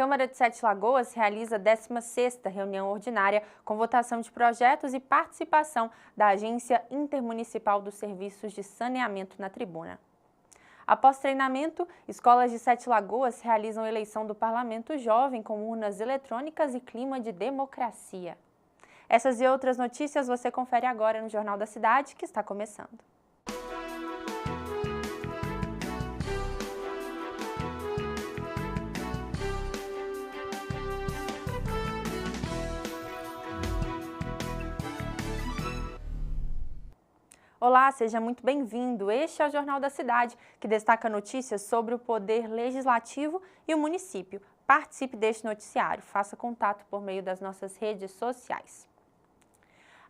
Câmara de Sete Lagoas realiza a 16ª reunião ordinária com votação de projetos e participação da Agência Intermunicipal dos Serviços de Saneamento na tribuna. Após treinamento, escolas de Sete Lagoas realizam eleição do Parlamento Jovem com urnas eletrônicas e clima de democracia. Essas e outras notícias você confere agora no Jornal da Cidade, que está começando. Olá, seja muito bem-vindo. Este é o Jornal da Cidade, que destaca notícias sobre o poder legislativo e o município. Participe deste noticiário, faça contato por meio das nossas redes sociais.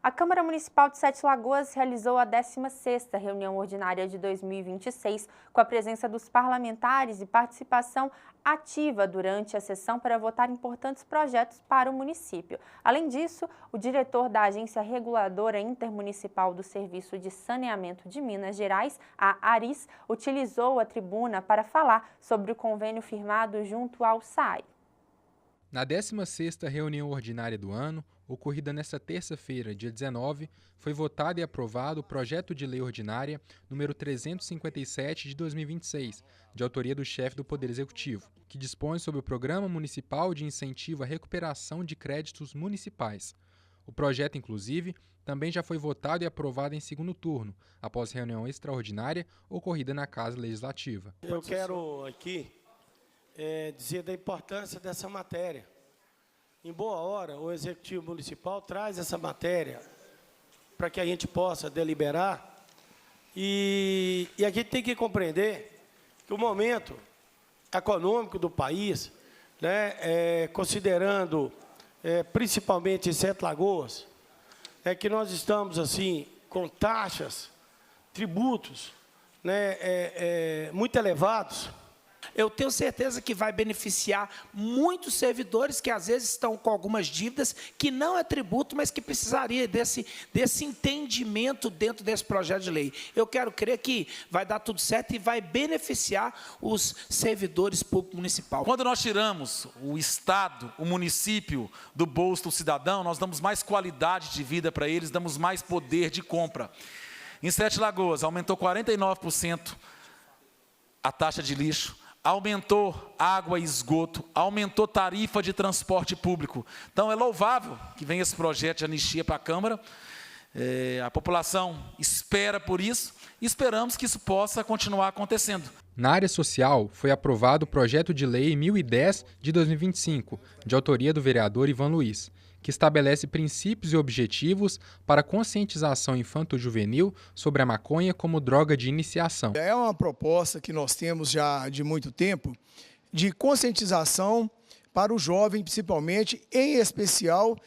A Câmara Municipal de Sete Lagoas realizou a 16ª reunião ordinária de 2026, com a presença dos parlamentares e participação ativa durante a sessão para votar importantes projetos para o município. Além disso, o diretor da Agência Reguladora Intermunicipal do Serviço de Saneamento de Minas Gerais, a ARIS, utilizou a tribuna para falar sobre o convênio firmado junto ao SAI. Na 16ª reunião ordinária do ano, ocorrida nesta terça-feira, dia 19, foi votado e aprovado o projeto de lei ordinária número 357 de 2026, de autoria do chefe do Poder Executivo, que dispõe sobre o Programa Municipal de Incentivo à Recuperação de Créditos Municipais. O projeto, inclusive, também já foi votado e aprovado em segundo turno, após reunião extraordinária ocorrida na Casa Legislativa. Eu quero aqui dizer da importância dessa matéria. Em boa hora, o Executivo Municipal traz essa matéria para que a gente possa deliberar e a gente tem que compreender que o momento econômico do país, né, considerando principalmente Sete Lagoas, é que nós estamos assim com taxas, tributos, né, muito elevados. Eu tenho certeza que vai beneficiar muitos servidores que às vezes estão com algumas dívidas que não é tributo, mas que precisaria desse entendimento dentro desse projeto de lei. Eu quero crer que vai dar tudo certo e vai beneficiar os servidores públicos municipais. Quando nós tiramos o Estado, o município do bolso do cidadão, nós damos mais qualidade de vida para eles, damos mais poder de compra. Em Sete Lagoas, aumentou 49% a taxa de lixo, aumentou água e esgoto, aumentou tarifa de transporte público. Então, é louvável que venha esse projeto de anistia para a Câmara. A população espera por isso e esperamos que isso possa continuar acontecendo. Na área social, foi aprovado o projeto de lei 1010 de 2025, de autoria do vereador Ivan Luiz, que estabelece princípios e objetivos para a conscientização infanto-juvenil sobre a maconha como droga de iniciação. É uma proposta que nós temos já de muito tempo, de conscientização para o jovem, principalmente, em especial,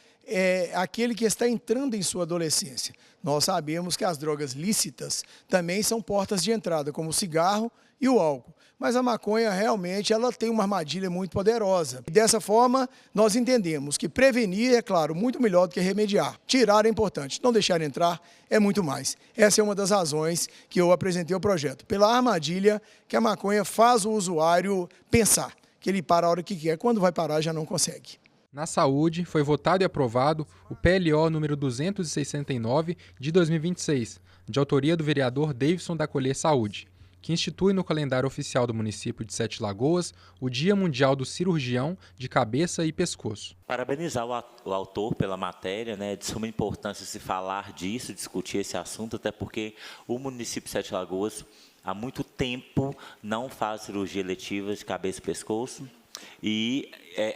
aquele que está entrando em sua adolescência. Nós sabemos que as drogas lícitas também são portas de entrada, como o cigarro e o álcool. Mas a maconha, realmente, ela tem uma armadilha muito poderosa. E dessa forma, nós entendemos que prevenir, é claro, muito melhor do que remediar. Tirar é importante, não deixar entrar é muito mais. Essa é uma das razões que eu apresentei o projeto. Pela armadilha que a maconha faz o usuário pensar, que ele para a hora que quer, quando vai parar já não consegue. Na saúde, foi votado e aprovado o PLO número 269 de 2026, de autoria do vereador Davidson da Colher Saúde, que institui no calendário oficial do município de Sete Lagoas o Dia Mundial do Cirurgião de Cabeça e Pescoço. Parabenizar o autor pela matéria, né, de suma importância se falar disso, discutir esse assunto, até porque o município de Sete Lagoas há muito tempo não faz cirurgia eletiva de cabeça e pescoço. E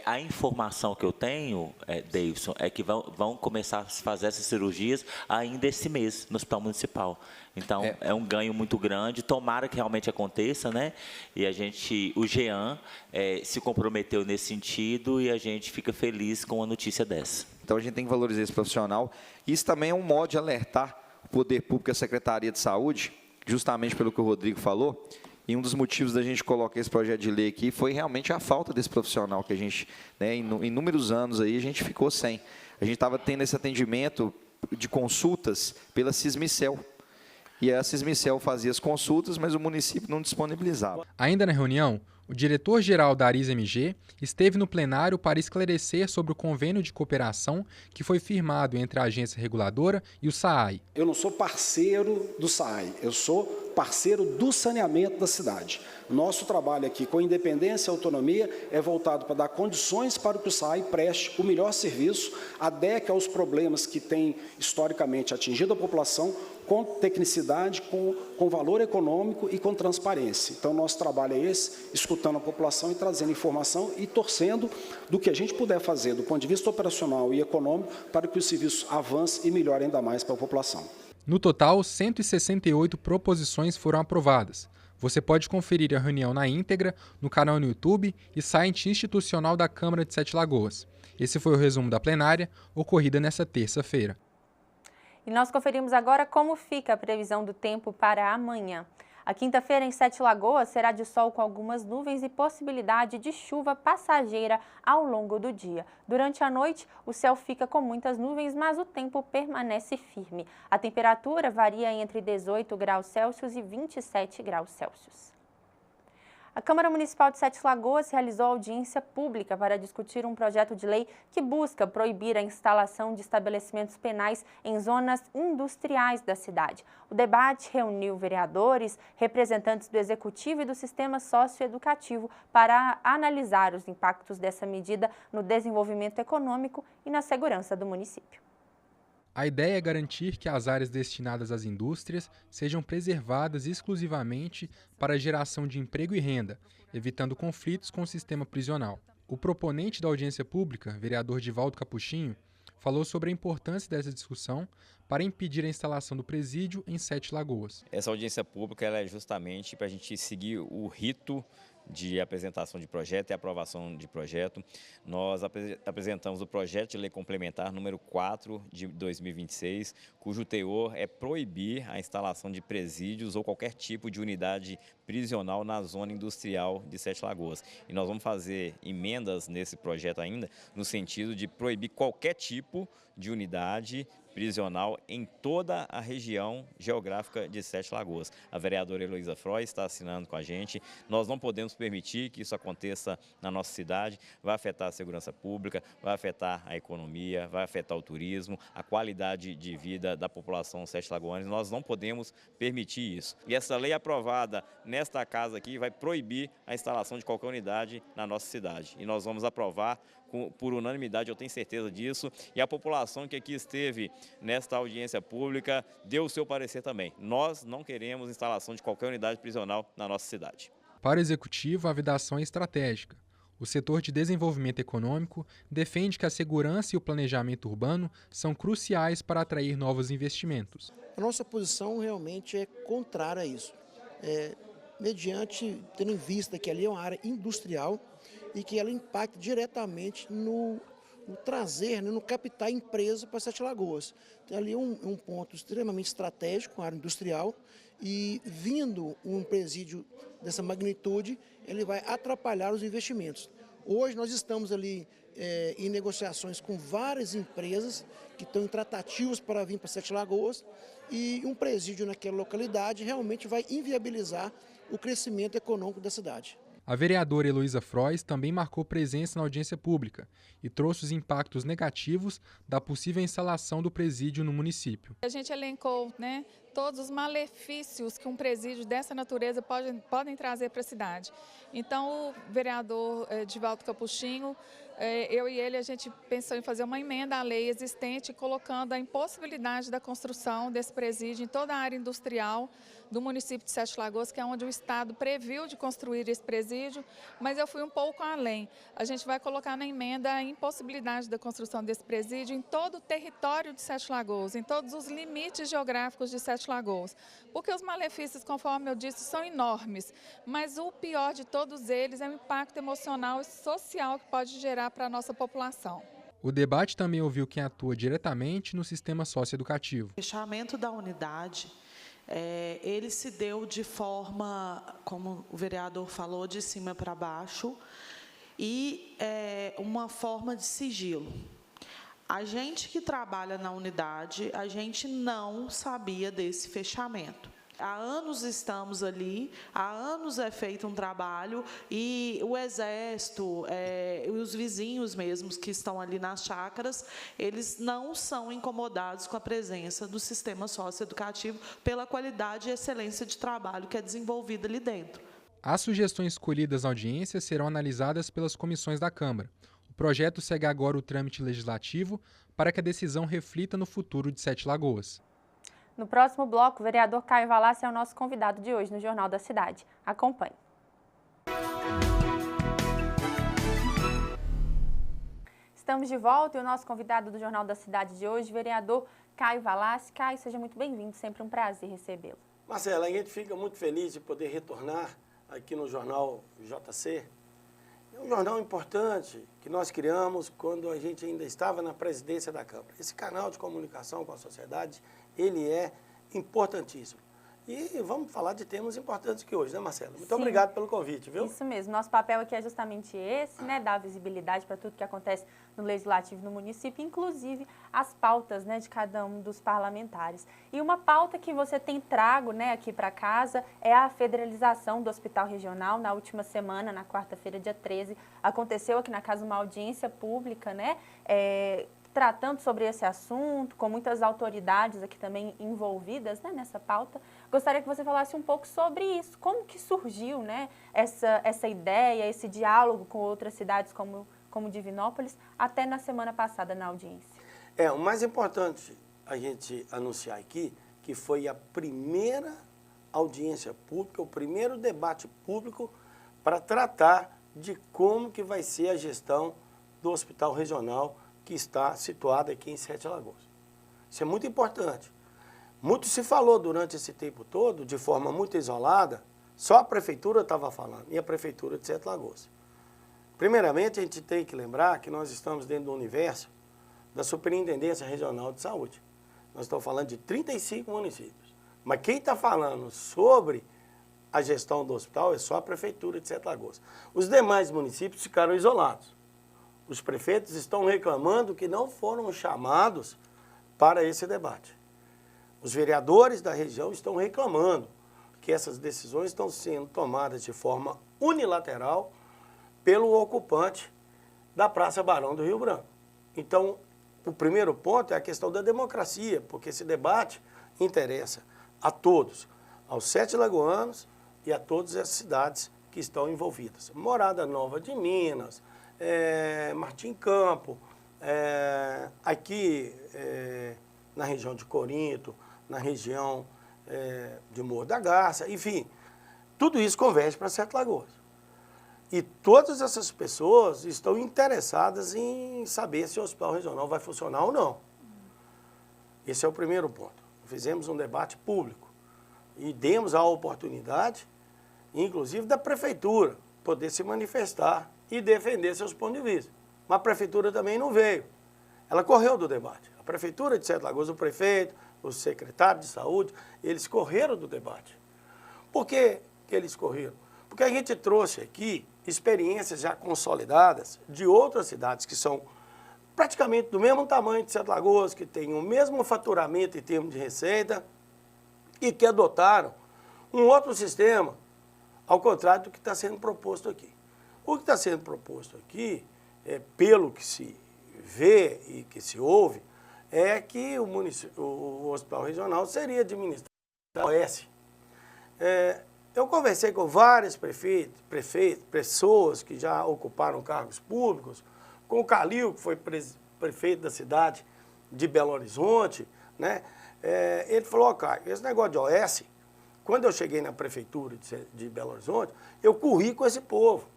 a informação que eu tenho, Davidson, é que vão começar a fazer essas cirurgias ainda esse mês no Hospital Municipal. Então, é um ganho muito grande, tomara que realmente aconteça, né? E o Jean se comprometeu nesse sentido e a gente fica feliz com a notícia dessa. Então, a gente tem que valorizar esse profissional. Isso também é um modo de alertar o Poder Público e a Secretaria de Saúde, justamente pelo que o Rodrigo falou. E um dos motivos da gente colocar esse projeto de lei aqui foi realmente a falta desse profissional que a gente, né, em inúmeros anos aí, a gente ficou sem. A gente estava tendo esse atendimento de consultas pela Cismicel. E a Cismicel fazia as consultas, mas o município não disponibilizava. Ainda na reunião, O diretor-geral da Aris-MG esteve no plenário para esclarecer sobre o convênio de cooperação que foi firmado entre a agência reguladora e o SAAI. Eu não sou parceiro do SAAI, eu sou parceiro do saneamento da cidade. Nosso trabalho aqui, com independência e autonomia, é voltado para dar condições para que o SAAI preste o melhor serviço, adeque aos problemas que tem historicamente atingido a população, com tecnicidade, com valor econômico e com transparência. Então, nosso trabalho é esse, escutando a população e trazendo informação e torcendo do que a gente puder fazer do ponto de vista operacional e econômico para que o serviço avance e melhore ainda mais para a população. No total, 168 proposições foram aprovadas. Você pode conferir a reunião na íntegra no canal no YouTube e site institucional da Câmara de Sete Lagoas. Esse foi o resumo da plenária, ocorrida nesta terça-feira. E nós conferimos agora como fica a previsão do tempo para amanhã. A quinta-feira em Sete Lagoas será de sol com algumas nuvens e possibilidade de chuva passageira ao longo do dia. Durante a noite, o céu fica com muitas nuvens, mas o tempo permanece firme. A temperatura varia entre 18 graus Celsius e 27 graus Celsius. A Câmara Municipal de Sete Lagoas realizou audiência pública para discutir um projeto de lei que busca proibir a instalação de estabelecimentos penais em zonas industriais da cidade. O debate reuniu vereadores, representantes do Executivo e do sistema socioeducativo para analisar os impactos dessa medida no desenvolvimento econômico e na segurança do município. A ideia é garantir que as áreas destinadas às indústrias sejam preservadas exclusivamente para a geração de emprego e renda, evitando conflitos com o sistema prisional. O proponente da audiência pública, vereador Divaldo Capuchinho, falou sobre a importância dessa discussão para impedir a instalação do presídio em Sete Lagoas. Essa audiência pública ela é justamente para a gente seguir o rito de apresentação de projeto e aprovação de projeto. Nós apresentamos o projeto de lei complementar número 4 de 2026, cujo teor é proibir a instalação de presídios ou qualquer tipo de unidade prisional na zona industrial de Sete Lagoas. E nós vamos fazer emendas nesse projeto ainda, no sentido de proibir qualquer tipo de unidade prisional em toda a região geográfica de Sete Lagoas. A vereadora Heloísa Frois está assinando com a gente. Nós não podemos permitir que isso aconteça na nossa cidade. Vai afetar a segurança pública, vai afetar a economia, vai afetar o turismo, a qualidade de vida da população sete lagoana. Nós não podemos permitir isso. E essa lei aprovada nesta casa aqui vai proibir a instalação de qualquer unidade na nossa cidade. E nós vamos aprovar por unanimidade, eu tenho certeza disso, e a população que aqui esteve nesta audiência pública deu o seu parecer também. Nós não queremos instalação de qualquer unidade prisional na nossa cidade. Para o Executivo, a vedação é estratégica. O setor de desenvolvimento econômico defende que a segurança e o planejamento urbano são cruciais para atrair novos investimentos. A nossa posição realmente é contrária a isso. Mediante, tendo em vista que ali é uma área industrial, e que ela impacta diretamente no trazer, no captar empresa para Sete Lagoas. Então, ali é um ponto extremamente estratégico, uma área industrial, e vindo um presídio dessa magnitude, ele vai atrapalhar os investimentos. Hoje nós estamos ali em negociações com várias empresas que estão em tratativas para vir para Sete Lagoas, e um presídio naquela localidade realmente vai inviabilizar o crescimento econômico da cidade. A vereadora Heloísa Frois também marcou presença na audiência pública e trouxe os impactos negativos da possível instalação do presídio no município. A gente elencou, todos os malefícios que um presídio dessa natureza podem trazer para a cidade. Então, o vereador Divaldo Capuchinho, eu e ele, a gente pensou em fazer uma emenda à lei existente, colocando a impossibilidade da construção desse presídio em toda a área industrial do município de Sete Lagoas, que é onde o Estado previu de construir esse presídio, mas eu fui um pouco além. A gente vai colocar na emenda a impossibilidade da construção desse presídio em todo o território de Sete Lagoas, em todos os limites geográficos de Sete Lagoas, porque os malefícios, conforme eu disse, são enormes, mas o pior de todos eles é o impacto emocional e social que pode gerar para a nossa população. O debate também ouviu quem atua diretamente no sistema socioeducativo. O fechamento da unidade, ele se deu de forma, como o vereador falou, de cima para baixo, e uma forma de sigilo. A gente que trabalha na unidade, a gente não sabia desse fechamento. Há anos estamos ali, há anos é feito um trabalho e o Exército e os vizinhos mesmos que estão ali nas chácaras, eles não são incomodados com a presença do sistema socioeducativo pela qualidade e excelência de trabalho que é desenvolvida ali dentro. As sugestões escolhidas na audiência serão analisadas pelas comissões da Câmara. O projeto segue agora o trâmite legislativo para que a decisão reflita no futuro de Sete Lagoas. No próximo bloco, o vereador Caio Valassi é o nosso convidado de hoje no Jornal da Cidade. Acompanhe. Estamos de volta e o nosso convidado do Jornal da Cidade de hoje, vereador Caio Valassi. Caio, seja muito bem-vindo, sempre um prazer recebê-lo. Marcela, a gente fica muito feliz de poder retornar aqui no Jornal JC. É um jornal importante que nós criamos quando a gente ainda estava na presidência da Câmara. Esse canal de comunicação com a sociedade, ele é importantíssimo. E vamos falar de temas importantes aqui hoje, né, Marcela? Muito obrigado pelo convite, viu? Isso mesmo. Nosso papel aqui é justamente esse, né? Dar visibilidade para tudo que acontece no Legislativo, no município, inclusive as pautas, né, de cada um dos parlamentares. E uma pauta que você tem trago, né, aqui para casa é a federalização do Hospital Regional. Na última semana, na quarta-feira, dia 13, aconteceu aqui na casa uma audiência pública, né? Tratando sobre esse assunto, com muitas autoridades aqui também envolvidas, né, nessa pauta. Gostaria que você falasse um pouco sobre isso, como que surgiu, né, essa ideia, esse diálogo com outras cidades como Divinópolis, até na semana passada na audiência. O mais importante a gente anunciar aqui, que foi a primeira audiência pública, o primeiro debate público para tratar de como que vai ser a gestão do Hospital Regional que está situado aqui em Sete Lagoas. Isso é muito importante. Muito se falou durante esse tempo todo, de forma muito isolada, só a Prefeitura estava falando, e a Prefeitura de Sete Lagoas. Primeiramente, a gente tem que lembrar que nós estamos dentro do universo da Superintendência Regional de Saúde. Nós estamos falando de 35 municípios. Mas quem está falando sobre a gestão do hospital é só a Prefeitura de Sete Lagoas. Os demais municípios ficaram isolados. Os prefeitos estão reclamando que não foram chamados para esse debate. Os vereadores da região estão reclamando que essas decisões estão sendo tomadas de forma unilateral pelo ocupante da Praça Barão do Rio Branco. Então, o primeiro ponto é a questão da democracia, porque esse debate interessa a todos, aos sete lagoanos e a todas as cidades que estão envolvidas. Morada Nova de Minas, Martim Campo, aqui na região de Corinto, na região de Morro da Garça, enfim, tudo isso converge para Sete Lagoas. E todas essas pessoas estão interessadas em saber se o Hospital Regional vai funcionar ou não. Esse é o primeiro ponto. Fizemos um debate público e demos a oportunidade, inclusive da Prefeitura, poder se manifestar e defender seus pontos de vista. Mas a Prefeitura também não veio. Ela correu do debate. A Prefeitura de Sete Lagoas, o prefeito, o secretário de saúde, eles correram do debate. Por que eles correram? Porque a gente trouxe aqui experiências já consolidadas de outras cidades que são praticamente do mesmo tamanho de Sete Lagoas, que têm o mesmo faturamento em termos de receita e que adotaram um outro sistema, ao contrário do que está sendo proposto aqui. O que está sendo proposto aqui, pelo que se vê e que se ouve, é que o Hospital Regional seria administrado pela OS. Eu conversei com vários prefeitos, pessoas que já ocuparam cargos públicos, com o Calil, que foi prefeito da cidade de Belo Horizonte, né? Ele falou, Caio, esse negócio de OS, quando eu cheguei na prefeitura de Belo Horizonte, eu corri com esse povo.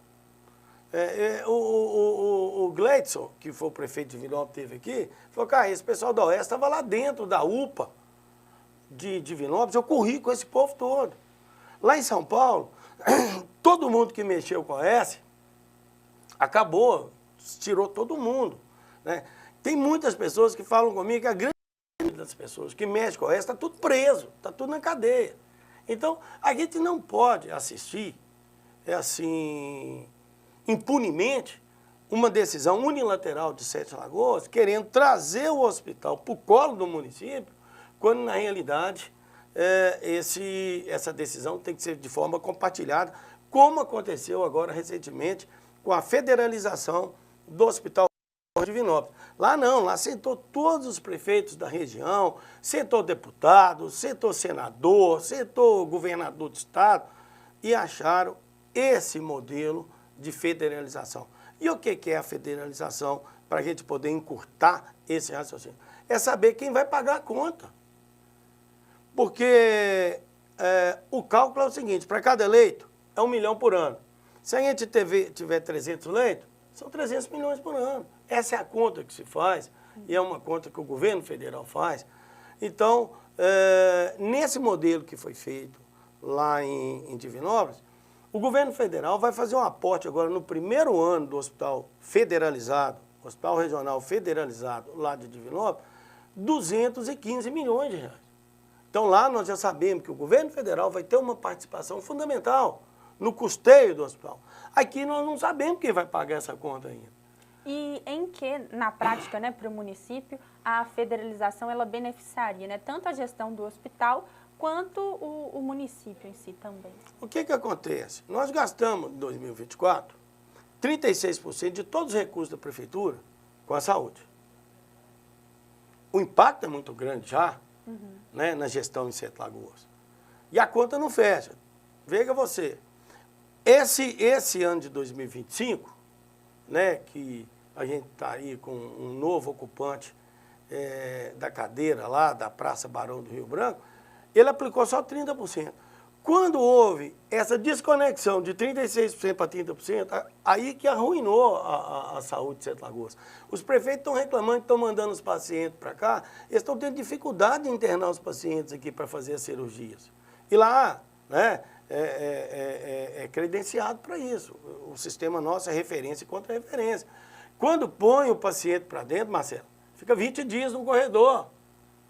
O Gleidson, que foi o prefeito de Divinópolis, teve aqui, falou, cara, esse pessoal da OS estava lá dentro da UPA de Divinópolis, eu corri com esse povo todo. Lá em São Paulo, todo mundo que mexeu com a OS acabou, tirou todo mundo, né? Tem muitas pessoas que falam comigo que a grande maioria das pessoas que mexem com a OS está tudo preso, está tudo na cadeia. Então, a gente não pode assistir, impunemente, uma decisão unilateral de Sete Lagoas, querendo trazer o hospital para o colo do município, quando, na realidade, essa decisão tem que ser de forma compartilhada, como aconteceu agora recentemente com a federalização do Hospital de Divinópolis. Lá não, lá sentou todos os prefeitos da região, sentou deputado, sentou senador, sentou governador do estado e acharam esse modelo de federalização. E o que é a federalização para a gente poder encurtar esse raciocínio? É saber quem vai pagar a conta. Porque o cálculo é o seguinte, para cada leito é 1 milhão por ano. Se a gente tiver 300 leitos, são 300 milhões por ano. Essa é a conta que se faz e é uma conta que o governo federal faz. Então, nesse modelo que foi feito lá em Divinópolis, o governo federal vai fazer um aporte agora no primeiro ano do hospital federalizado, Hospital Regional Federalizado lá de Divinópolis, 215 milhões de reais. Então lá nós já sabemos que o governo federal vai ter uma participação fundamental no custeio do hospital. Aqui nós não sabemos quem vai pagar essa conta ainda. E em que, na prática, né, para o município, a federalização ela beneficiaria, né, tanto a gestão do hospital quanto o município em si também? O que acontece? Nós gastamos em 2024 36% de todos os recursos da prefeitura com a saúde. O impacto é muito grande já, né, na gestão em Sete Lagoas. E a conta não fecha. Veja você, esse ano de 2025, né, que a gente está aí com um novo ocupante da cadeira lá da Praça Barão do Rio Branco, ele aplicou só 30%. Quando houve essa desconexão de 36% para 30%, aí que arruinou a saúde de Sete Lagoas. Os prefeitos estão reclamando que estão mandando os pacientes para cá, eles estão tendo dificuldade de internar os pacientes aqui para fazer as cirurgias. E lá, né, é credenciado para isso. O sistema nosso é referência e contra-referência. Quando põe o paciente para dentro, Marcelo, fica 20 dias no corredor,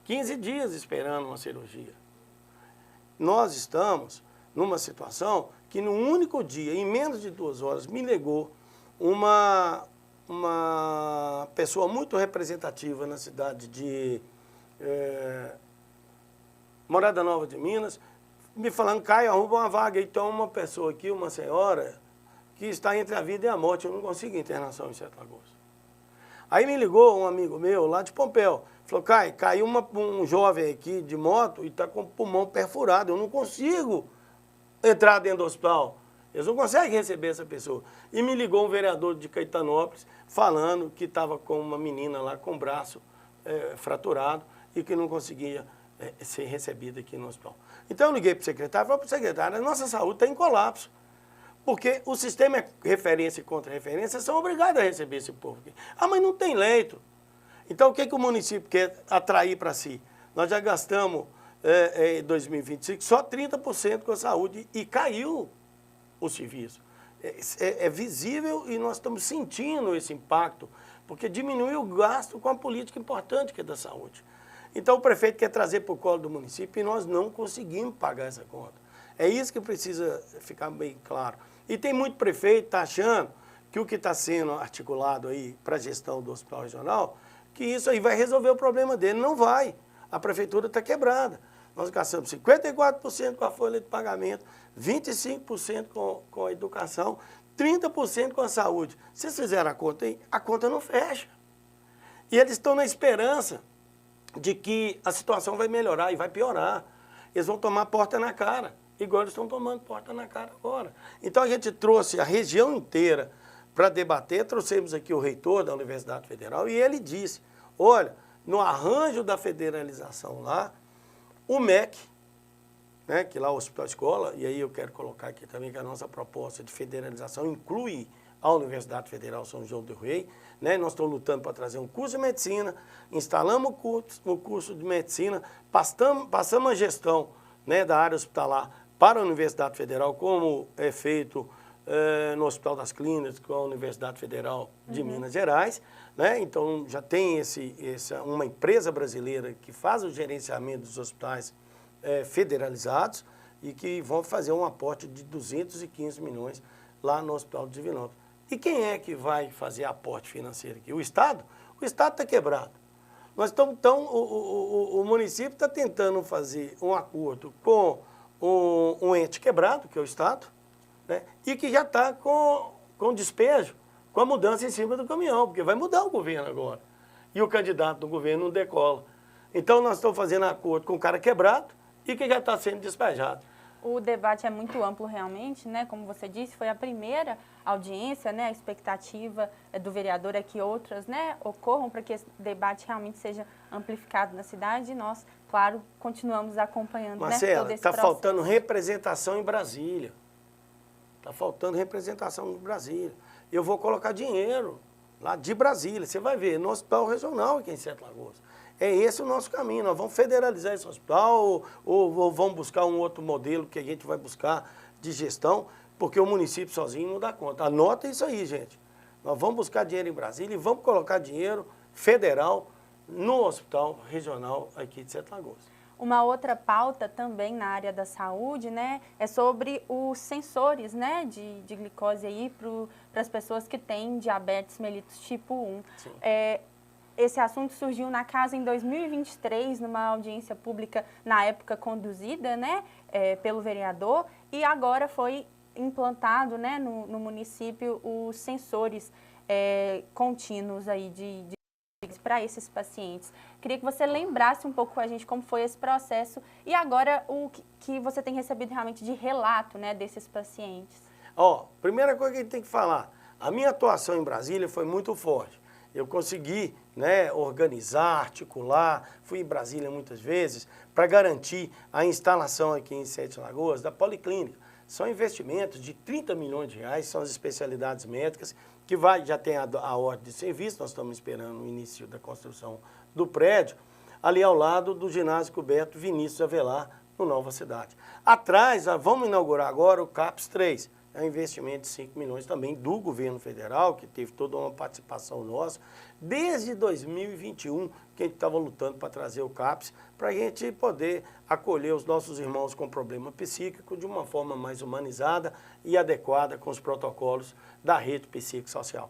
15 dias esperando uma cirurgia. Nós estamos numa situação que no único dia, em menos de 2 horas, me ligou uma pessoa muito representativa na cidade de Morada Nova de Minas, me falando, Caio, arruma uma vaga aí, tem uma pessoa aqui, uma senhora, que está entre a vida e a morte, eu não consigo internação em Sete Lagoas. Aí me ligou um amigo meu lá de Pompéu, falou, Caio, caiu um jovem aqui de moto e está com o pulmão perfurado, eu não consigo entrar dentro do hospital, eles não conseguem receber essa pessoa. E me ligou um vereador de Caetanópolis falando que estava com uma menina lá com o braço fraturado e que não conseguia ser recebida aqui no hospital. Então eu liguei para o secretário e falei para o secretário, a nossa saúde está em colapso. Porque o sistema é referência e contra-referência, são obrigados a receber esse povo aqui. Ah, mas não tem leito. Então, o que o município quer atrair para si? Nós já gastamos, em 2025, só 30% com a saúde e caiu o serviço. É visível e nós estamos sentindo esse impacto, porque diminuiu o gasto com a política importante que é da saúde. Então, o prefeito quer trazer para o colo do município e nós não conseguimos pagar essa conta. É isso que precisa ficar bem claro. E tem muito prefeito que está achando que o que está sendo articulado aí para a gestão do hospital regional, que isso aí vai resolver o problema dele. Não vai. A prefeitura está quebrada. Nós gastamos 54% com a folha de pagamento, 25% com a educação, 30% com a saúde. Se vocês fizerem a conta aí, a conta não fecha. E eles estão na esperança de que a situação vai melhorar e vai piorar. Eles vão tomar porta na cara, igual eles estão tomando porta na cara agora. Então a gente trouxe a região inteira para debater, trouxemos aqui o reitor da Universidade Federal e ele disse, olha, no arranjo da federalização lá, o MEC, né, que lá é o Hospital Escola, e aí eu quero colocar aqui também que a nossa proposta de federalização inclui a Universidade Federal São João del Rei, né, nós estamos lutando para trazer um curso de medicina, instalamos o curso de medicina, passamos a gestão, né, da área hospitalar para a Universidade Federal, como é feito no Hospital das Clínicas, com a Universidade Federal de Minas Gerais, né? Então já tem uma empresa brasileira que faz o gerenciamento dos hospitais federalizados e que vão fazer um aporte de 215 milhões lá no Hospital de Divinópolis. E quem é que vai fazer aporte financeiro aqui? O Estado? O Estado está quebrado. Nós estamos, então, o município está tentando fazer um acordo com um ente quebrado, que é o Estado, né, e que já está com despejo, com a mudança em cima do caminhão, porque vai mudar o governo agora. E o candidato do governo não decola. Então, nós estamos fazendo acordo com o cara quebrado e que já está sendo despejado. O debate é muito amplo realmente, né? Como você disse, foi a primeira audiência, né? A expectativa do vereador é que outras, né, ocorram para que esse debate realmente seja amplificado na cidade e nós, claro, continuamos acompanhando, Marcela, né, todo esse está processo. faltando representação em Brasília. Está faltando representação em Brasília. Eu vou colocar dinheiro lá de Brasília, você vai ver, no hospital regional aqui em Sete Lagoas. É esse o nosso caminho, nós vamos federalizar esse hospital ou vamos buscar um outro modelo que a gente vai buscar de gestão, porque o município sozinho não dá conta. Anota isso aí, gente. Nós vamos buscar dinheiro em Brasília e vamos colocar dinheiro federal no hospital regional aqui de Sete Lagoas. Uma outra pauta também na área da saúde, né, é sobre os sensores, né, de glicose aí para as pessoas que têm diabetes mellitus tipo 1. Esse assunto surgiu na casa em 2023, numa audiência pública, na época conduzida, né, pelo vereador, e agora foi implantado, né, no município os sensores contínuos aí para esses pacientes. Queria que você lembrasse um pouco com a gente como foi esse processo e agora o que você tem recebido realmente de relato, né, desses pacientes. Primeira coisa que a gente tem que falar, a minha atuação em Brasília foi muito forte. Eu consegui, né, organizar, articular, fui em Brasília muitas vezes para garantir a instalação aqui em Sete Lagoas da Policlínica. São investimentos de 30 milhões de reais, são as especialidades médicas, que já tem a ordem de serviço, nós estamos esperando o início da construção do prédio, ali ao lado do ginásio Gilberto Vinícius Avelar, no Nova Cidade. Atrás, vamos inaugurar agora o CAPS 3, é um investimento de 5 milhões também do governo federal, que teve toda uma participação nossa, desde 2021, que a gente estava lutando para trazer o CAPS, para a gente poder acolher os nossos irmãos com problema psíquico de uma forma mais humanizada e adequada com os protocolos da rede psicossocial.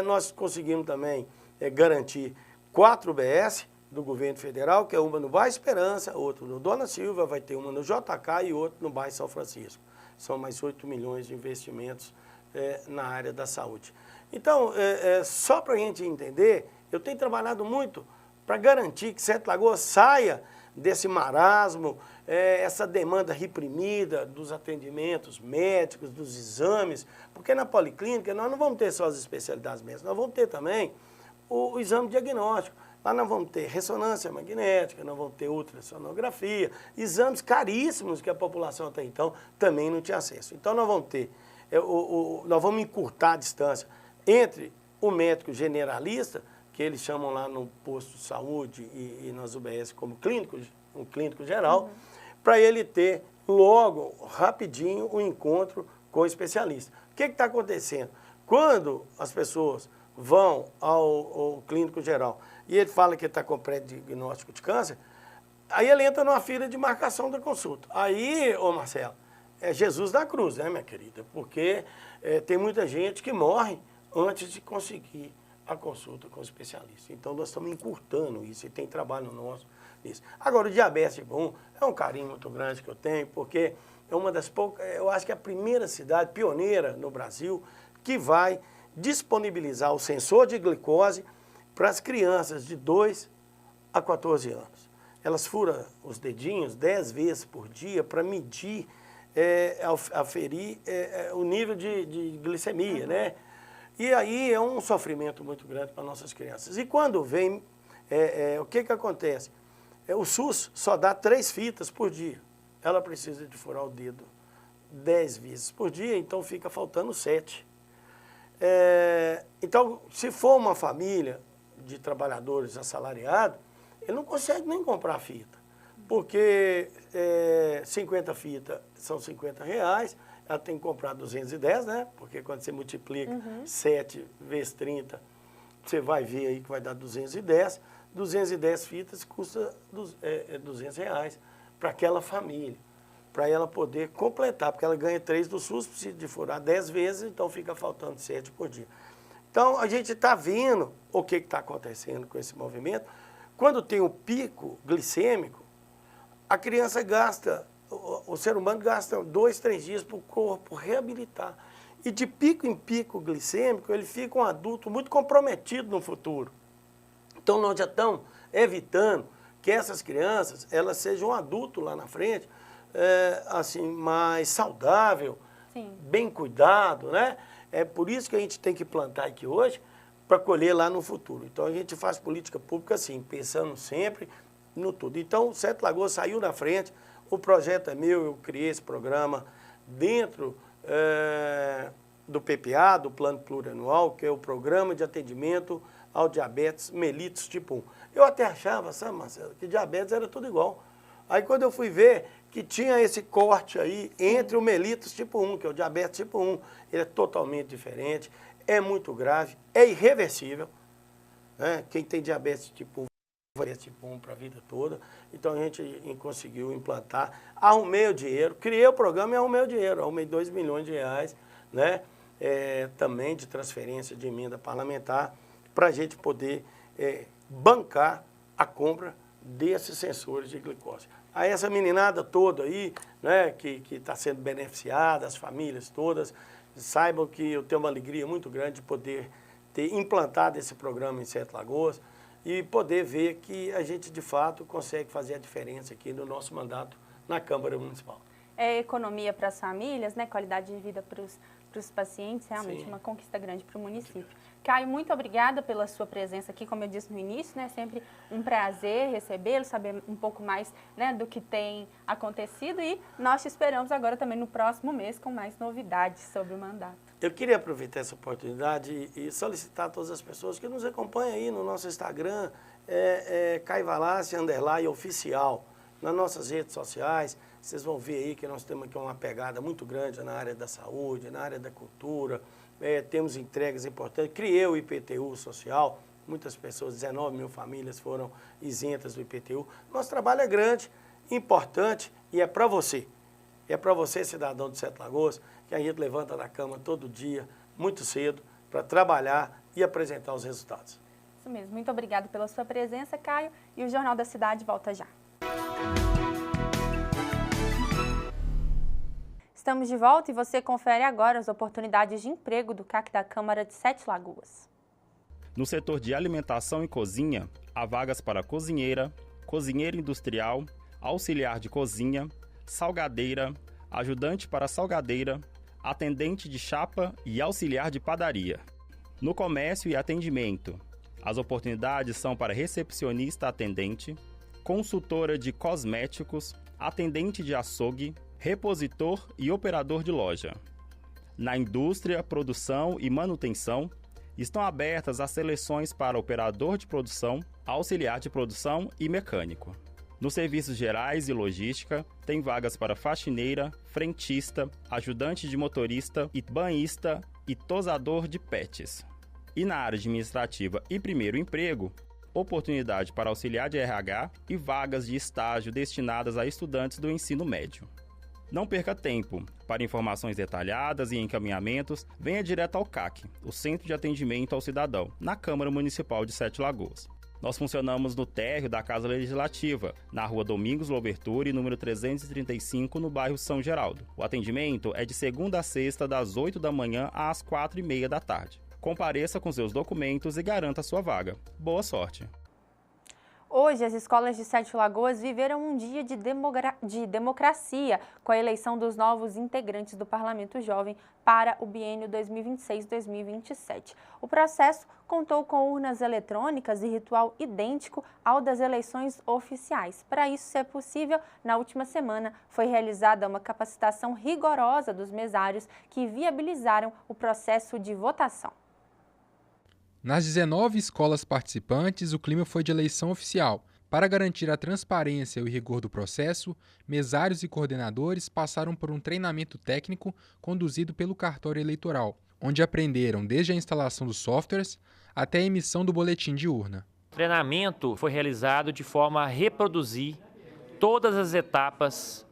Nós conseguimos também garantir 4 UBS do governo federal, que é uma no bairro Esperança, outra no Dona Silva, vai ter uma no JK e outra no bairro São Francisco. São mais 8 milhões de investimentos na área da saúde. Então, só para a gente entender, eu tenho trabalhado muito para garantir que Sete Lagoas saia desse marasmo, essa demanda reprimida dos atendimentos médicos, dos exames, porque na policlínica nós não vamos ter só as especialidades médicas, nós vamos ter também o exame diagnóstico. Lá nós vamos ter ressonância magnética, nós vamos ter ultrassonografia, exames caríssimos que a população até então também não tinha acesso. Então nós vamos ter, nós vamos encurtar a distância entre o médico generalista, que eles chamam lá no posto de saúde e nas UBS como um clínico geral, para ele ter logo, rapidinho, um encontro com o especialista. O que está acontecendo? Quando as pessoas vão ao clínico geral e ele fala que está com pré-diagnóstico de câncer, aí ele entra numa fila de marcação da consulta. Aí, Marcelo, é Jesus da cruz, né, minha querida? Porque tem muita gente que morre antes de conseguir a consulta com o especialista. Então, nós estamos encurtando isso e tem trabalho nosso nisso. Agora, o diabetes tipo 1 é um carinho muito grande que eu tenho, porque é uma das poucas, eu acho que é a primeira cidade pioneira no Brasil que vai disponibilizar o sensor de glicose para as crianças de 2 a 14 anos. Elas furam os dedinhos 10 vezes por dia para medir, aferir o nível de glicemia, né? E aí é um sofrimento muito grande para nossas crianças. E quando vem, o que acontece? O SUS só dá 3 fitas por dia. Ela precisa de furar o dedo 10 vezes por dia, então fica faltando 7. Então, se for uma família de trabalhadores assalariados, ele não consegue nem comprar fita, porque 50 fitas são 50 reais, ela tem que comprar 210, né? Porque quando você multiplica 7 vezes 30, você vai ver aí que vai dar 210. 210 fitas custa 200 reais para aquela família, para ela poder completar, porque ela ganha 3 do SUS, precisa de furar 10 vezes, então fica faltando 7 por dia. Então, a gente está vendo o que está acontecendo com esse movimento, quando tem o pico glicêmico, a criança gasta, o ser humano gasta 2, 3 dias para o corpo reabilitar. E de pico em pico glicêmico, ele fica um adulto muito comprometido no futuro. Então, nós já estamos evitando que essas crianças, elas sejam um adulto lá na frente, assim, mais saudável, sim, bem cuidado, né? É por isso que a gente tem que plantar aqui hoje, para colher lá no futuro. Então, a gente faz política pública assim, pensando sempre no tudo. Então, o Sete Lagoas saiu na frente, o projeto é meu, eu criei esse programa dentro do PPA, do Plano Plurianual, que é o Programa de Atendimento ao Diabetes Mellitus Tipo 1. Eu até achava, sabe, Marcelo, que diabetes era tudo igual. Aí, quando eu fui ver que tinha esse corte aí entre o Mellitus Tipo 1, que é o diabetes Tipo 1, ele é totalmente diferente, é muito grave, é irreversível, né? Quem tem diabetes Tipo 1 vai ter Tipo 1 para a vida toda. Então, a gente conseguiu implantar, arrumei o dinheiro, criei o programa e arrumei o dinheiro, arrumei 2 milhões de reais, né? Também de transferência de emenda parlamentar, para a gente poder bancar a compra desses sensores de glicose. Aí essa meninada toda aí, né, que está sendo beneficiada, as famílias todas, saibam que eu tenho uma alegria muito grande de poder ter implantado esse programa em Sete Lagoas e poder ver que a gente, de fato, consegue fazer a diferença aqui no nosso mandato na Câmara Municipal. É economia para as famílias, né, qualidade de vida para os pacientes, realmente uma conquista grande para o município. Caio, muito obrigada pela sua presença aqui, como eu disse no início, né, sempre um prazer recebê-lo, saber um pouco mais, né, do que tem acontecido e nós te esperamos agora também no próximo mês com mais novidades sobre o mandato. Eu queria aproveitar essa oportunidade e solicitar a todas as pessoas que nos acompanham aí no nosso Instagram, Caio Valassi _oficial, nas nossas redes sociais. Vocês vão ver aí que nós temos aqui uma pegada muito grande na área da saúde, na área da cultura, temos entregas importantes. Criei o IPTU social, muitas pessoas, 19 mil famílias foram isentas do IPTU. Nosso trabalho é grande, importante e é para você. É para você, cidadão de Sete Lagoas, que a gente levanta da cama todo dia, muito cedo, para trabalhar e apresentar os resultados. Isso mesmo. Muito obrigada pela sua presença, Caio. E o Jornal da Cidade volta já. Estamos de volta e você confere agora as oportunidades de emprego do CAC da Câmara de Sete Lagoas. No setor de alimentação e cozinha, há vagas para cozinheira, cozinheira industrial, auxiliar de cozinha, salgadeira, ajudante para salgadeira, atendente de chapa e auxiliar de padaria. No comércio e atendimento, as oportunidades são para recepcionista atendente, consultora de cosméticos, atendente de açougue, repositor e operador de loja. Na indústria, produção e manutenção, estão abertas as seleções para operador de produção, auxiliar de produção e mecânico. Nos serviços gerais e logística, tem vagas para faxineira, frentista, ajudante de motorista e banhista e tosador de pets. E na área administrativa e primeiro emprego, oportunidade para auxiliar de RH e vagas de estágio destinadas a estudantes do ensino médio. Não perca tempo. Para informações detalhadas e encaminhamentos, venha direto ao CAC, o Centro de Atendimento ao Cidadão, na Câmara Municipal de Sete Lagoas. Nós funcionamos no térreo da Casa Legislativa, na rua Domingos Louverture, número 335, no bairro São Geraldo. O atendimento é de segunda a sexta, das 8 da manhã às 4h30 da tarde. Compareça com seus documentos e garanta sua vaga. Boa sorte! Hoje, as escolas de Sete Lagoas viveram um dia de democracia com a eleição dos novos integrantes do Parlamento Jovem para o biênio 2026-2027. O processo contou com urnas eletrônicas e ritual idêntico ao das eleições oficiais. Para isso ser possível, na última semana foi realizada uma capacitação rigorosa dos mesários que viabilizaram o processo de votação. Nas 19 escolas participantes, o clima foi de eleição oficial. Para garantir a transparência e o rigor do processo, mesários e coordenadores passaram por um treinamento técnico conduzido pelo cartório eleitoral, onde aprenderam desde a instalação dos softwares até a emissão do boletim de urna. O treinamento foi realizado de forma a reproduzir todas as etapas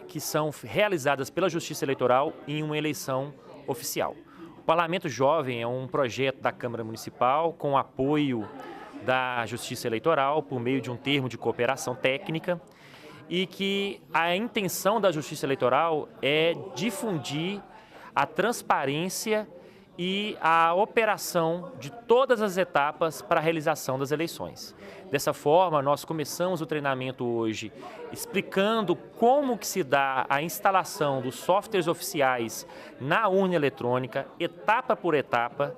que são realizadas pela Justiça Eleitoral em uma eleição oficial. O Parlamento Jovem é um projeto da Câmara Municipal com apoio da Justiça Eleitoral por meio de um termo de cooperação técnica e que a intenção da Justiça Eleitoral é difundir a transparência e a operação de todas as etapas para a realização das eleições. Dessa forma, nós começamos o treinamento hoje explicando como que se dá a instalação dos softwares oficiais na urna eletrônica, etapa por etapa,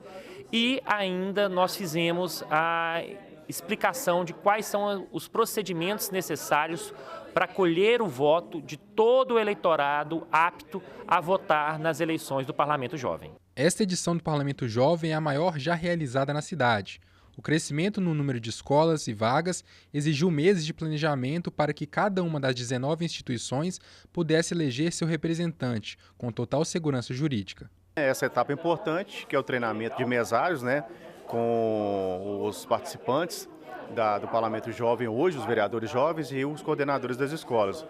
e ainda nós fizemos a explicação de quais são os procedimentos necessários para colher o voto de todo o eleitorado apto a votar nas eleições do Parlamento Jovem. Esta edição do Parlamento Jovem é a maior já realizada na cidade. O crescimento no número de escolas e vagas exigiu meses de planejamento para que cada uma das 19 instituições pudesse eleger seu representante, com total segurança jurídica. Essa etapa é importante, que é o treinamento de mesários, né, com os participantes do Parlamento Jovem hoje, os vereadores jovens e os coordenadores das escolas.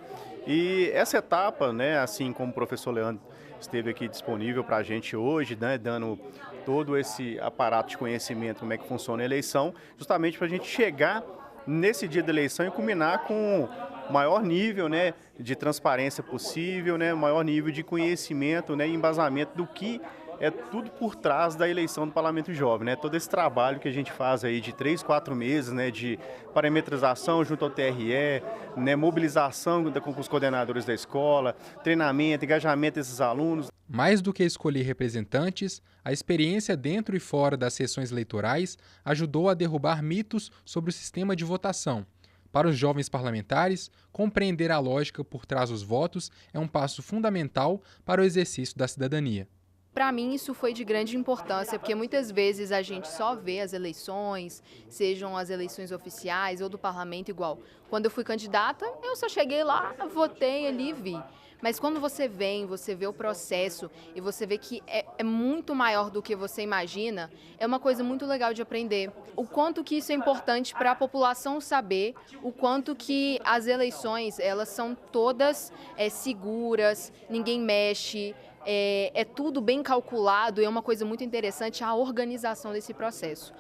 E essa etapa, né, assim como o professor Leandro esteve aqui disponível para a gente hoje, né, dando todo esse aparato de conhecimento, como é que funciona a eleição, justamente para a gente chegar nesse dia da eleição e culminar com o maior nível, né, de transparência possível, né, o maior nível de conhecimento, né, e embasamento do que é tudo por trás da eleição do Parlamento Jovem, né? Todo esse trabalho que a gente faz aí de 3, 4 meses, né? De parametrização junto ao TRE, né? Mobilização com os coordenadores da escola, treinamento, engajamento desses alunos. Mais do que escolher representantes, a experiência dentro e fora das sessões eleitorais ajudou a derrubar mitos sobre o sistema de votação. Para os jovens parlamentares, compreender a lógica por trás dos votos é um passo fundamental para o exercício da cidadania. Para mim isso foi de grande importância, porque muitas vezes a gente só vê as eleições, sejam as eleições oficiais ou do parlamento igual. Quando eu fui candidata, eu só cheguei lá, votei ali e vi. Mas quando você vem, você vê o processo e você vê que é muito maior do que você imagina, é uma coisa muito legal de aprender. O quanto que isso é importante para a população saber, o quanto que as eleições, elas são todas seguras, ninguém mexe, é tudo bem calculado e é uma coisa muito interessante a organização desse processo.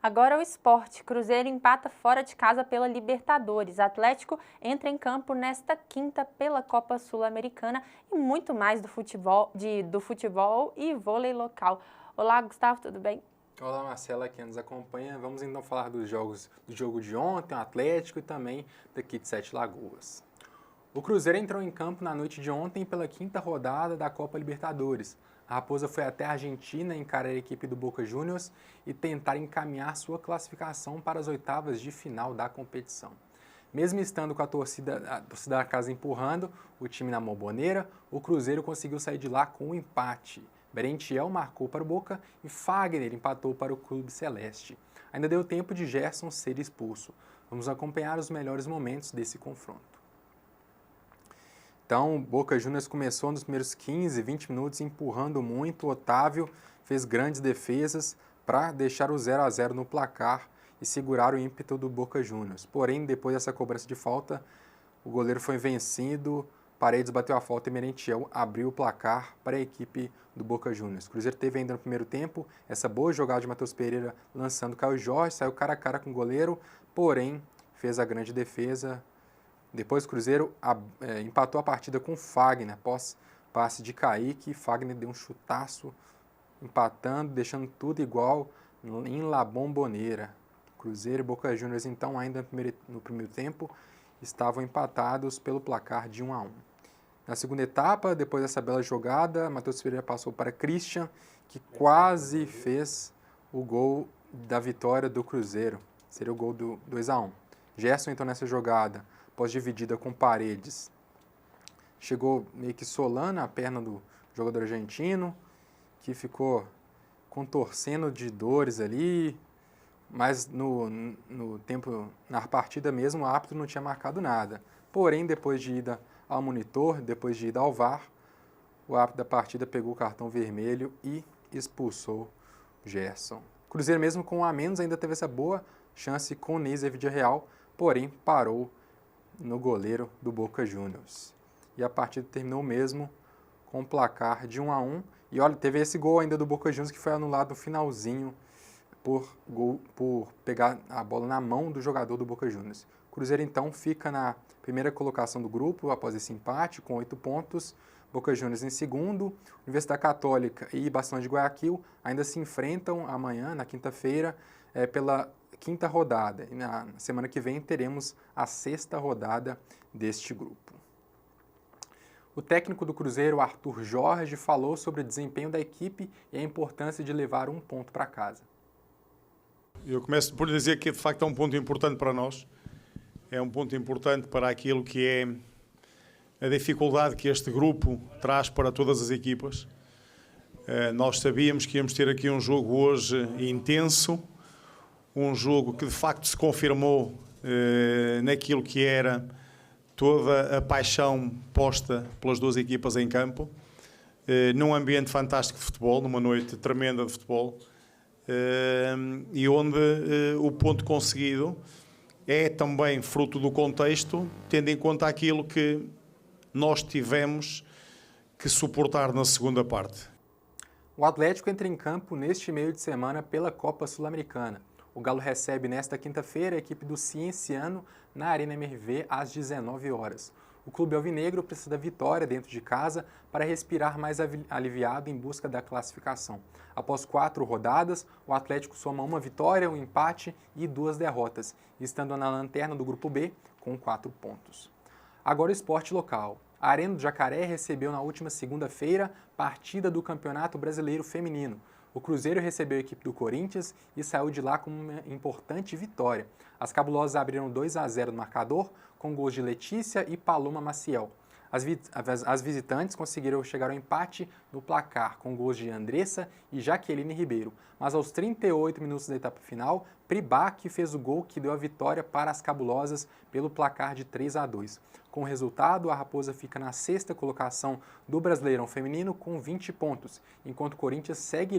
Agora o esporte. Cruzeiro empata fora de casa pela Libertadores. Atlético entra em campo nesta quinta pela Copa Sul-Americana e muito mais do futebol e vôlei local. Olá, Gustavo, tudo bem? Olá, Marcela, que nos acompanha. Vamos então falar do jogo de ontem, o Atlético e também daqui de Sete Lagoas. O Cruzeiro entrou em campo na noite de ontem pela quinta rodada da Copa Libertadores. A Raposa foi até a Argentina encarar a equipe do Boca Juniors e tentar encaminhar sua classificação para as oitavas de final da competição. Mesmo estando com a torcida da casa empurrando o time na Bombonera, o Cruzeiro conseguiu sair de lá com um empate. Merentiel marcou para o Boca e Fagner empatou para o Clube Celeste. Ainda deu tempo de Gerson ser expulso. Vamos acompanhar os melhores momentos desse confronto. Então, o Boca Juniors começou nos primeiros 15, 20 minutos empurrando muito. O Otávio fez grandes defesas para deixar o 0-0 no placar e segurar o ímpeto do Boca Juniors. Porém, depois dessa cobrança de falta, o goleiro foi vencido, Paredes bateu a falta e Merentiel abriu o placar para a equipe do Boca Juniors. O Cruzeiro teve ainda no primeiro tempo essa boa jogada de Matheus Pereira lançando Caio Jorge, saiu cara a cara com o goleiro, porém fez a grande defesa. Depois o Cruzeiro empatou a partida com Fagner, após passe de Kaique. Fagner deu um chutaço, empatando, deixando tudo igual em La Bombonera. Cruzeiro e Boca Juniors, então, ainda no primeiro tempo, estavam empatados pelo placar de 1-1. Na segunda etapa, depois dessa bela jogada, Matheus Pereira passou para Christian, que quase fez o gol da vitória do Cruzeiro. Seria o gol do 2-1. Gerson, então, nessa jogada, após dividida com Paredes, chegou meio que solando a perna do jogador argentino, que ficou contorcendo de dores ali, mas na partida mesmo o árbitro não tinha marcado nada. Porém, depois de ida ao monitor, depois de ida ao VAR, o árbitro da partida pegou o cartão vermelho e expulsou Gerson. O Cruzeiro, mesmo com um a menos, ainda teve essa boa chance com o Neiser Villarreal, porém parou no goleiro do Boca Juniors. E a partida terminou mesmo com o placar de 1-1. E olha, teve esse gol ainda do Boca Juniors que foi anulado no finalzinho por pegar a bola na mão do jogador do Boca Juniors. O Cruzeiro, então, fica na primeira colocação do grupo após esse empate, com 8 pontos. Boca Juniors em segundo. Universidade Católica e Barcelona de Guayaquil ainda se enfrentam amanhã, na quinta-feira, pela quinta rodada. E na semana que vem teremos a sexta rodada deste grupo. O técnico do Cruzeiro, Arthur Jorge, falou sobre o desempenho da equipe e a importância de levar um ponto para casa. Eu começo por dizer que, de facto, é um ponto importante para nós. É um ponto importante para aquilo que é a dificuldade que este grupo traz para todas as equipas. Nós sabíamos que íamos ter aqui um jogo hoje intenso, um jogo que, de facto, se confirmou naquilo que era toda a paixão posta pelas duas equipas em campo, num ambiente fantástico de futebol, numa noite tremenda de futebol, e onde o ponto conseguido é também fruto do contexto, tendo em conta aquilo que nós tivemos que suportar na segunda parte. O Atlético entra em campo neste meio de semana pela Copa Sul-Americana. O Galo recebe nesta quinta-feira a equipe do Cienciano na Arena MRV às 19 horas. O clube alvinegro precisa da vitória dentro de casa para respirar mais aliviado em busca da classificação. Após 4 rodadas, o Atlético soma uma vitória, um empate e 2 derrotas, estando na lanterna do Grupo B com 4 pontos. Agora o esporte local. A Arena do Jacaré recebeu na última segunda-feira partida do Campeonato Brasileiro Feminino. O Cruzeiro recebeu a equipe do Corinthians e saiu de lá com uma importante vitória. As cabulosas abriram 2-0 no marcador, com gols de Letícia e Paloma Maciel. As visitantes conseguiram chegar ao empate no placar, com gols de Andressa e Jaqueline Ribeiro. Mas aos 38 minutos da etapa final, Pribac fez o gol que deu a vitória para as cabulosas pelo placar de 3-2. Com o resultado, a Raposa fica na 6ª colocação do Brasileirão Feminino com 20 pontos, enquanto o Corinthians segue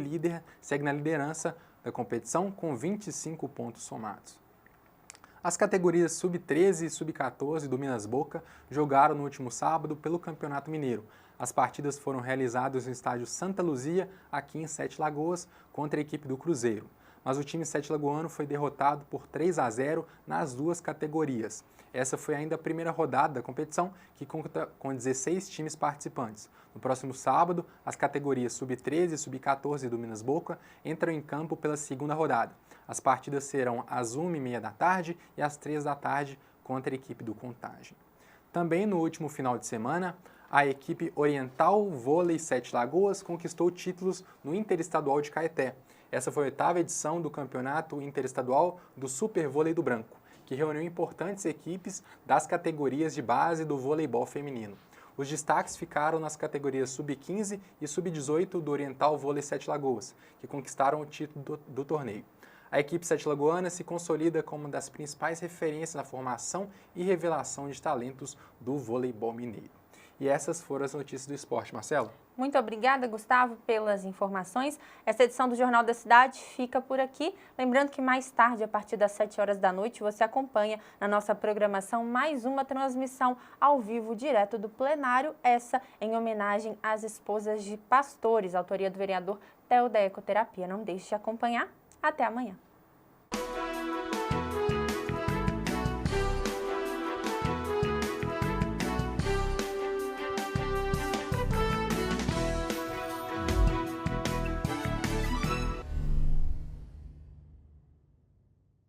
na liderança da competição com 25 pontos somados. As categorias Sub-13 e Sub-14 do Minas Boca jogaram no último sábado pelo Campeonato Mineiro. As partidas foram realizadas no estádio Santa Luzia, aqui em Sete Lagoas, contra a equipe do Cruzeiro. Mas o time sete-lagoano foi derrotado por 3-0 nas duas categorias. Essa foi ainda a primeira rodada da competição, que conta com 16 times participantes. No próximo sábado, as categorias Sub-13 e Sub-14 do Minas Boca entram em campo pela segunda rodada. As partidas serão às 1h30 da tarde e às 3 da tarde contra a equipe do Contagem. Também no último final de semana, a equipe Oriental Vôlei Sete Lagoas conquistou títulos no Interestadual de Caeté. Essa foi a 8ª edição do Campeonato Interestadual do Super Vôlei do Branco, que reuniu importantes equipes das categorias de base do voleibol feminino. Os destaques ficaram nas categorias Sub-15 e Sub-18 do Oriental Vôlei Sete Lagoas, que conquistaram o título do torneio. A equipe sete-lagoana se consolida como uma das principais referências na formação e revelação de talentos do voleibol mineiro. E essas foram as notícias do esporte. Marcelo? Muito obrigada, Gustavo, pelas informações. Essa edição do Jornal da Cidade fica por aqui. Lembrando que mais tarde, a partir das 7 horas da noite, você acompanha na nossa programação mais uma transmissão ao vivo direto do plenário, essa em homenagem às esposas de pastores, autoria do vereador Theo da Ecoterapia. Não deixe de acompanhar. Até amanhã.